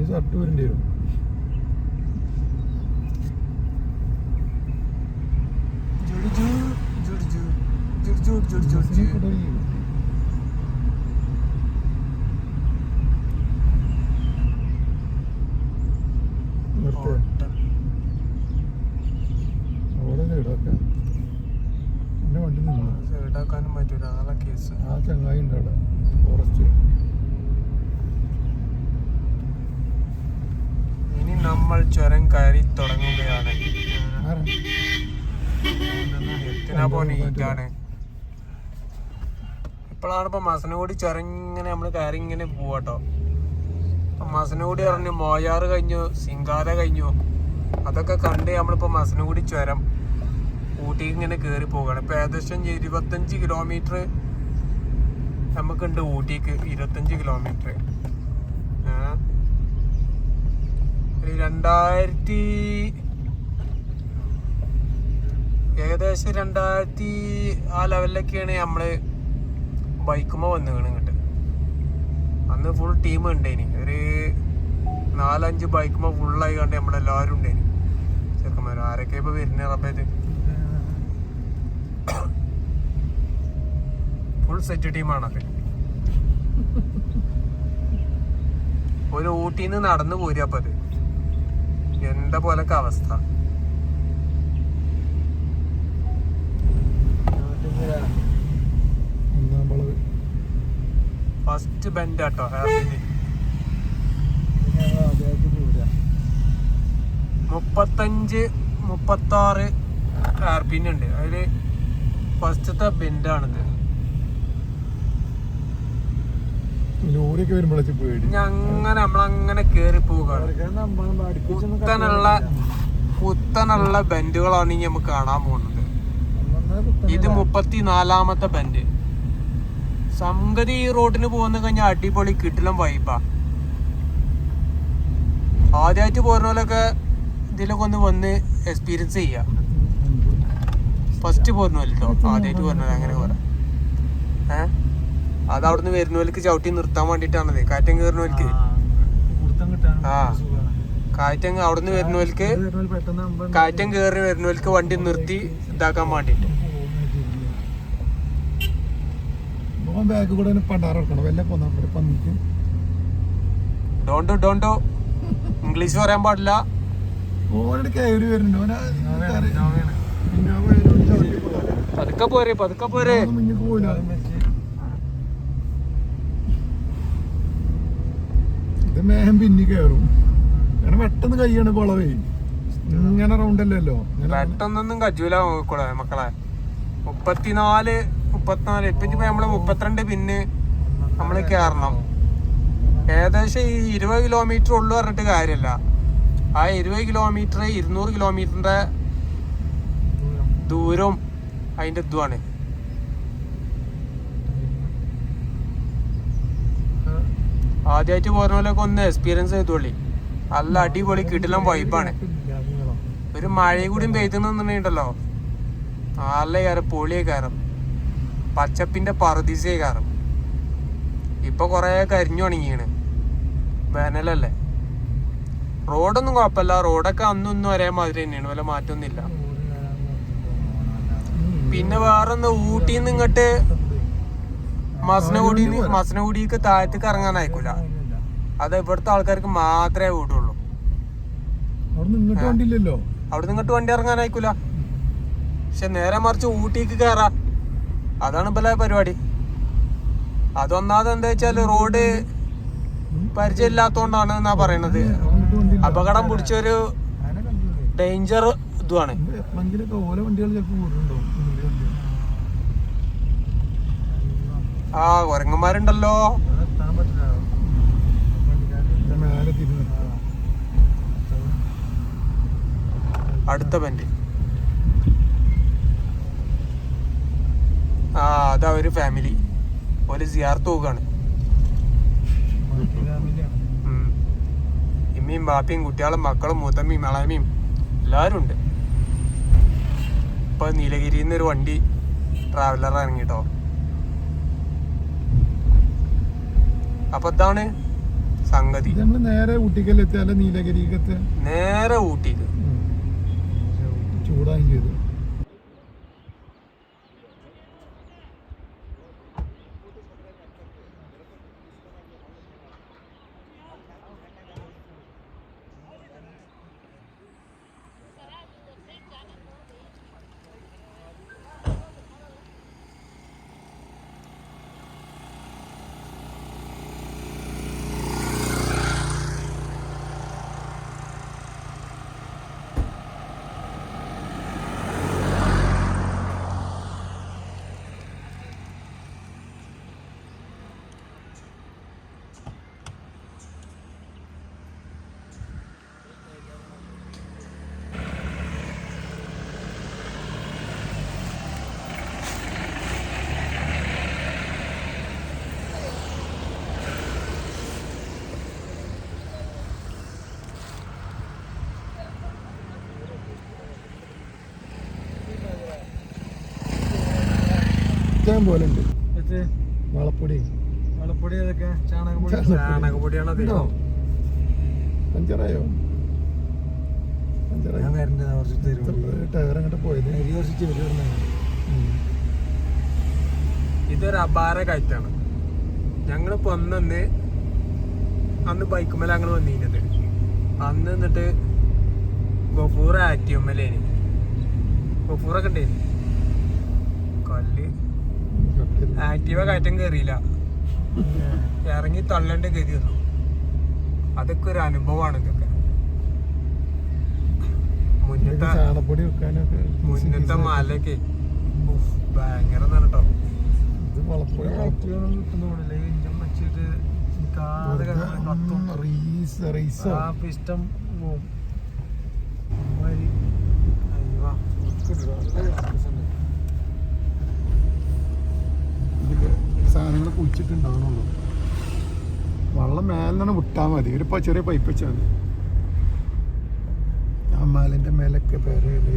Shirt വരേണ്ടി വരും. സൈഡാക്കാനും പറ്റൂല, അതാണ് കേസ്. ആ ചങ്ങായി ഉണ്ട് അവിടെ ഫോറസ്റ്റ്. ഇനി നമ്മൾ ചുരം കയറി തുടങ്ങുകയാണ്. ഇപ്പോഴാണ് ഇപ്പൊ മസനഗുഡി ചുരം ഇങ്ങനെ നമ്മള് കയറി ഇങ്ങനെ പോവാട്ടോ. മസനഗുഡി പറഞ്ഞു മോയാറ് കഴിഞ്ഞു, സിംഗാര കഴിഞ്ഞു, അതൊക്കെ കണ്ട് നമ്മളിപ്പോ മസനഗുഡി ചുരം ഊട്ടിക്ക് ഇങ്ങനെ കയറി പോവുകയാണ്. ഇപ്പൊ ഏകദേശം 25 കിലോമീറ്റർ നമുക്കുണ്ട് ഊട്ടിക്ക്. 25 കിലോമീറ്റർ 2000 ആ ലെവലിലൊക്കെയാണ് നമ്മള് ബൈക്കുമ്പോ വന്നു ഇങ്ങോട്ട്. അന്ന് ഫുൾ ടീം ഉണ്ടേനി, ഒരു 4-5 ബൈക്കുമ്പോ ഫുള്ളായി കണ്ട് നമ്മളെല്ലാവരും ഉണ്ടേനി ചെറുക്കന്മാരും. ആരൊക്കെ ഇപ്പൊ വരുന്ന റബ്ബേത് ഫുൾ സെറ്റ് ടീമാണത്. ഒരു ഊട്ടിന്ന് നടന്നു പോരുക അത് എന്താ പോലൊക്കെ അവസ്ഥ. ഫസ്റ്റ് ബെൻഡ് ആട്ടോ ഹാപ്പിന് 35-36 ഹാർപിൻ ഉണ്ട്. അതില് ഫസ്റ്റത്തെ ബെൻഡാണിത്. അങ്ങനെ നമ്മളങ്ങനെ കേറി പോവുകയാണ്. കുത്തനുള്ള ബെൻഡുകളാണ് ഇനി നമുക്ക് കാണാൻ പോകുന്നത്. ഇത് 34ാമത്തെ ബെൻഡ്. സംഗതി ഈ റോഡിന് പോകുന്ന കഴിഞ്ഞാൽ അടിപൊളി കിട്ടിലും വൈബാ. ആദ്യമായിട്ട് പോരുന്നോലൊക്കെ ഇതിലൊക്കെ ഒന്ന് വന്ന് എക്സ്പീരിയൻസ് ചെയ്യാം. ഫസ്റ്റ് പോരുന്നോല്ലോ ആദ്യമായിട്ട് പോരുന്നത് അങ്ങനെ പറയാം. അത് അവിടുന്ന് വരുന്നവർക്ക് ചവിട്ടി നിർത്താൻ വേണ്ടിട്ടാണത്. കാറ്റം കയറുന്നവർക്ക് കാറ്റം അവിടുന്ന് വരുന്നവർക്ക് കാറ്റം കയറി വരുന്നവർക്ക് വണ്ടി നിർത്തി ഇതാക്കാൻ വേണ്ടിട്ട്. ഡോണ്ടോ ഇംഗ്ലീഷ് പറയാൻ പാടില്ല. പതുക്കെ പോരെ. മേഹം പിന്നെ കയറും. പെട്ടെന്ന് കയ്യാണ് കുളവേ. ഇങ്ങനെ റൗണ്ടല്ലോ പെട്ടെന്നൊന്നും കജൂല നോക്കൂടെ മക്കളെ. 34 ഇപ്പൊ നമ്മള് 32 പിന്നെ നമ്മള് കയറണം. ഏകദേശം ഈ 20 കിലോമീറ്റർ ഉള്ളു പറഞ്ഞിട്ട് കാര്യമല്ല. ആ 20 കിലോമീറ്റർ 200 കിലോമീറ്ററിന്റെ ദൂരം അതിന്റെ ഇതുമാണ്. ആദ്യമായിട്ട് പോരുന്നവരൊക്കെ ഒന്ന് എക്സ്പീരിയൻസ് ചെയ്തോളി. നല്ല അടിപൊളി കിടിലം വൈബാണ്. ഒരു മഴ കൂടി പെയ്തുന്നുണ്ടല്ലോ, നല്ല കയറും, പൊളിയെ കയറും, പച്ചപ്പിന്റെ പറദീസയെ കയറും. ഇപ്പൊ കൊറേ കരിഞ്ഞു തുടങ്ങിയാണ്, വേനലല്ലേ. റോഡൊന്നും കുഴപ്പമില്ല, റോഡൊക്കെ അന്നൊന്നും ഒരേ മാതിരി തന്നെയാണ്, വല്ല മാറ്റമൊന്നുമില്ല. പിന്നെ വേറൊന്ന് ഊട്ടിന്ന് ഇങ്ങോട്ട് മസനഗുഡിക്ക് താഴത്തേക്ക് ഇറങ്ങാൻ അയക്കൂല. അത് ഇവിടുത്തെ ആൾക്കാർക്ക് മാത്രമേ വിടുള്ളൂ. അവിടുന്ന് ഇങ്ങോട്ട് വണ്ടി ഇറങ്ങാൻ അയക്കൂല. പക്ഷെ നേരെ മറിച്ച് ഊട്ടിക്ക് കയറാ, അതാണ് ഇപ്പലെ പരിപാടി. അതൊന്നാമത് എന്താ വെച്ചാല് റോഡ് പരിചയമില്ലാത്തോണ്ടാണ് എന്നാ പറയണത്. അപകടം പിടിച്ചൊരു ഡേഞ്ചർ ഇതുമാണ്. ആ കുരങ്ങന്മാരുണ്ടല്ലോ. അടുത്ത ബെൻഡ്. ആ അതാ ഒരു ഫാമിലി ഒരു സിയാർത്ത് പോവുകയാണ്. ഇമ്മയും ബാപ്പയും കുട്ടികളും മക്കളും മൂത്തമ്മയും ഇളയമ്മയും എല്ലാവരും ഉണ്ട്. ഇപ്പൊ നീലഗിരിയിൽ നിന്ന് ഒരു വണ്ടി ട്രാവലർ ഇറങ്ങിട്ടോ. അപ്പൊ ഇതാണ് സംഗതി. നമ്മള് നേരെ ഊട്ടിക്കല്ലെത്തിയ അല്ല നീലഗിരിക്കത്തെ നേരെ ഊട്ടിക്ക് ചൂടായും ചെയ്തു. പോലെ ഉണ്ട് വളപ്പൊടി. വളപ്പൊടി ഏതൊക്കെ? ചാണകപ്പൊടിയാണോ? പഞ്ചറായോ? ടയർ അങ്ങോട്ട് പോയത്. ഇതൊരു അപാര കയറ്റാണ്. ഞങ്ങളിപ്പോ അന്ന് ബൈക്കുമേല ഞങ്ങൾ വന്നിരുന്നത്. അന്ന് എന്നിട്ട് ഗഫൂർ ആറ്റിയമ്മലേന് ഗഫൂറൊക്കെ ഉണ്ടായിരുന്നു. കല്ല് ആക്റ്റീവ കയറ്റം കയറിയില്ല, ഇറങ്ങി തള്ളേണ്ട ഗതി വന്നു. അതൊക്കെ ഒരു അനുഭവമാണ്. ഇതൊക്കെ മുന്നത്തെ മലയൊക്കെ ഭയങ്കര കേട്ടോ. ഇഷ്ടം സാധനങ്ങൾ കുഴിച്ചിട്ടുണ്ടാവണുള്ളൂ. വെള്ളം മേലാണ് വിട്ടാൽ മതി. ഒരു ചെറിയ പൈപ്പ് വെച്ചാൽ മതി. ആ മലന്റെ മേലൊക്കെ പേരേല്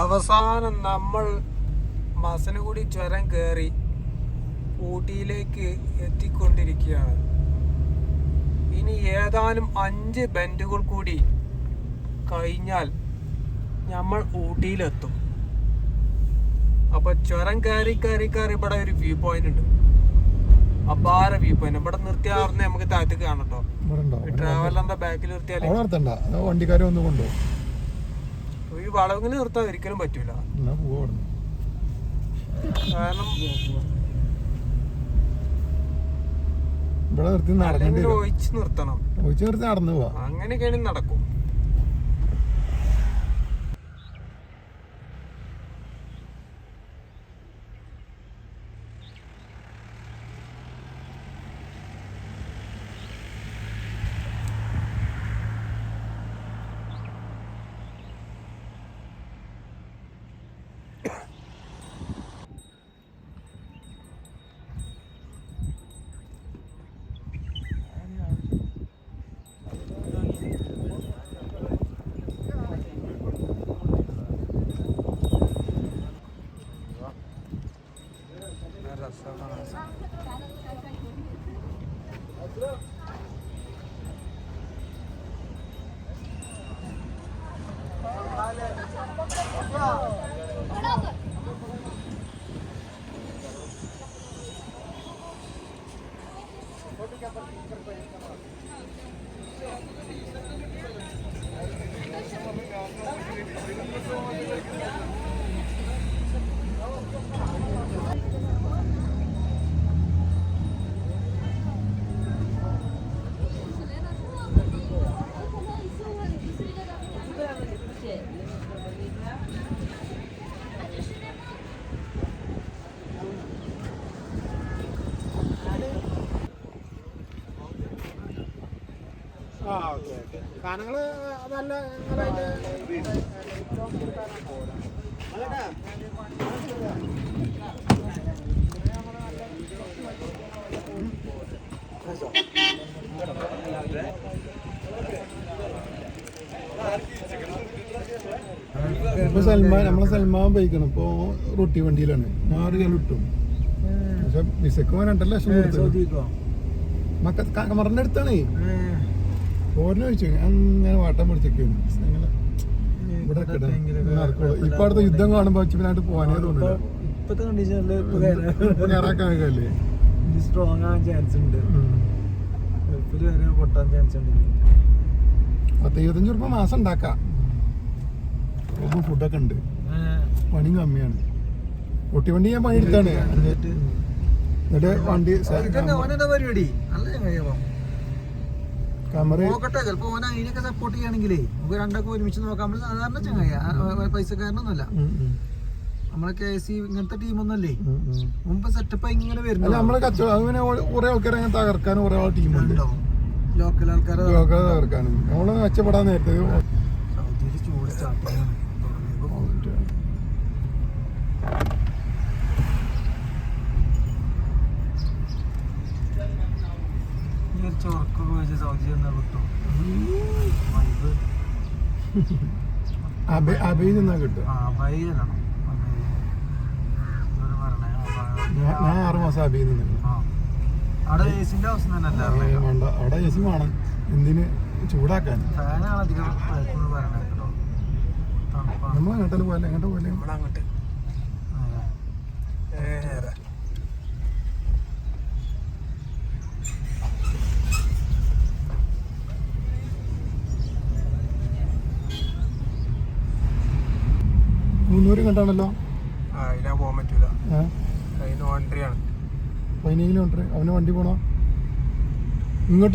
അവസാനം നമ്മൾ മസനഗുഡി ചുരം കയറി ഊട്ടിയിലേക്ക് എത്തിക്കൊണ്ടിരിക്കുകയാണ്. ഇനി ഏതാനും 5 ബെൻഡുകൾ കൂടി കഴിഞ്ഞാൽ നമ്മൾ ഊട്ടിയിലെത്തും. അപ്പൊ ചുരം കയറി ഇവിടെ ഒരു വ്യൂ പോയിന്റ് ഉണ്ട്. അപാര വ്യൂ പോയിന്റ്. ഇവിടെ നിർത്തിയാർന്ന് നമുക്ക് താഴത്തേക്ക് കാണട്ടോ. ട്രാവലറിന്റെ ബാക്കിൽ നിർത്തിയാലേ വണ്ടിക്കാരെ ഒന്ന് കൊണ്ടുപോകും. ഈ വളവിൽ നിർത്താൻ ഒരിക്കലും പറ്റൂല. കാരണം ഒഴിച്ച് നിർത്തണം. നടന്നു പോവാ. അങ്ങനെയൊക്കെയാണെങ്കിൽ നടക്കും. സാധനങ്ങള് നല്ല നമ്മളെ സൽമാൻ ബൈക്കാണ് ഇപ്പൊ റൊട്ടി വണ്ടിയിലാണ് 6 കിലോ കിട്ടും. പക്ഷെ വിസക്ക് പോകാൻ 2 ലക്ഷം കൊടുത്തു. കമറിന്റെ അടുത്താണേ. ഓരോ ചോദിച്ചു അങ്ങനെ വാട്ടം പിടിച്ചൊക്കെയാണ് ഇവിടെ ഇപ്പൊ അടുത്ത യുദ്ധം കാണുമ്പോ നാട്ടിൽ പോകാനേ തോന്നില്ല. ഇപ്പത്തെ കണ്ടീഷനില് കയറാക്കാനല്ലേ സ്ട്രോങ് ആവാൻ ചാൻസ് ഉണ്ട്. ഗൾഫിൽ വരെ പൊട്ടാൻ ചാൻസ് ഉണ്ട്. 25 രൂപ മാസം ഉണ്ടാക്കാം. ഫുഡൊക്കെ ഉണ്ട്, പണി കമ്മിയാണ്. ഒട്ടി വണ്ടി ഞാൻ പണിയെടുത്താണ്. എന്നിട്ട് വണ്ടി പരിപാടി നല്ല ചങ്ങായിയാവാം. ക്യാമറ നോക്കട്ടെ, ചിലപ്പോ ഓന അതിനൊക്കെ സപ്പോർട്ട് ചെയ്യണമെങ്കിലേ നമുക്ക് രണ്ടൊക്കെ ഒരുമിച്ച് നോക്കാം. നമ്മള് സാധാരണ ചങ്ങായ പൈസക്കാരനൊന്നുമല്ല. നമ്മളെ KC ഇങ്ങനത്തെ ടീമൊന്നുമല്ലേ. മുമ്പ് സെറ്റപ്പ് ഇങ്ങനെ വരുന്നത് നമ്മളെ കച്ചവടം. അങ്ങനെ കുറെ ആൾക്കാരെ അങ്ങനെ തകർക്കാനും കുറെ ടീമുണ്ട്. ലോക്കൽ ആൾക്കാരെ തകർക്കാനും നമ്മള് മെച്ചപ്പെടാൻ നേരത്തെ സൗദിയിൽ ചൂട് സ്റ്റാർട്ട് ചെയ്യണം. ചോർക്കൊക്കെ വെച്ച് സൗദി എന്നാ കിട്ടും. അബൈ നിന്നാ കിട്ടും. ഞാൻ 6 മാസം അബൈ നിന്ന്. അവിടെ ഏസിന്റെ അവസ്ഥ തന്നെ വേണ്ട, അവിടെ AC വേണം. എന്തിന് ചൂടാക്കാൻ. ഫാനാണ് അധികം പറയണേ കേട്ടോ. നമ്മൾ അങ്ങോട്ടല്ലേ പോലെ എങ്ങോട്ട് പോലെ നമ്മളങ്ങോട്ട് മുന്നൂറ് കണ്ടാണല്ലോ. അതിലാ പോകാൻ പറ്റൂല. അതിന് വണ്ടിയാണ് 15 കിലോമീറ്റർ അവന് വണ്ടി പോണോ ഇങ്ങോട്ട്.